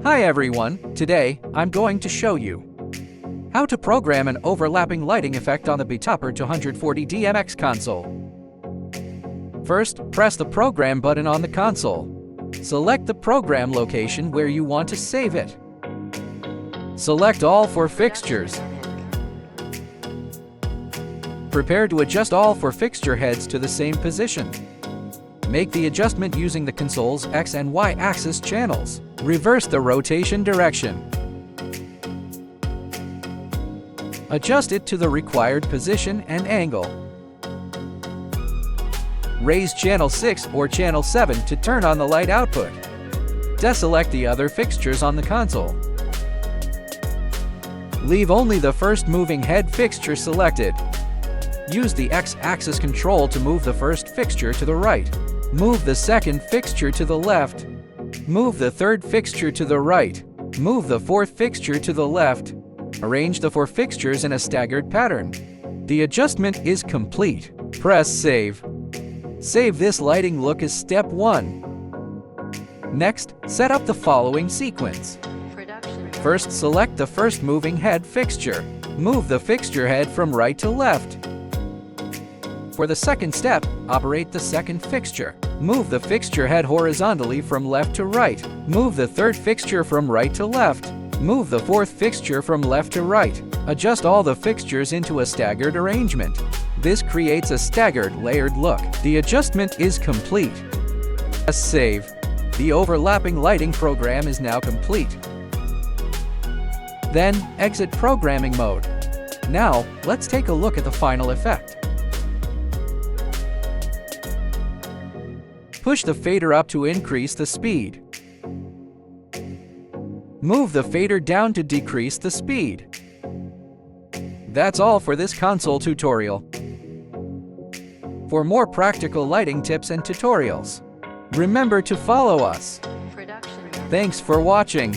Hi everyone, today I'm going to show you how to program an overlapping lighting effect on the Betopper 240 DMX console. First, press the program button on the console. Select the program location where you want to save it. Select all for fixtures. Prepare to adjust all for fixture heads to the same position. Make the adjustment using the console's X and Y axis channels. Reverse the rotation direction. Adjust it to the required position and angle. Raise channel 6 or channel 7 to turn on the light output. Deselect the other fixtures on the console. Leave only the first moving head fixture selected. Use the X-axis control to move the first fixture to the right. Move the second fixture to the left. Move the third fixture to the right. Move the fourth fixture to the left. Arrange the 4 fixtures in a staggered pattern. The adjustment is complete. Press Save. Save this lighting look as step 1. Next, set up the following sequence. First, select the first moving head fixture. Move the fixture head from right to left. For the second step, operate the second fixture. Move the fixture head horizontally from left to right. Move the third fixture from right to left. Move the fourth fixture from left to right. Adjust all the fixtures into a staggered arrangement. This creates a staggered, layered look. The adjustment is complete. Press Save. The overlapping lighting program is now complete. Then, exit programming mode. Now, let's take a look at the final effect. Push the fader up to increase the speed. Move the fader down to decrease the speed. That's all for this console tutorial. For more practical lighting tips and tutorials, remember to follow us. Thanks for watching.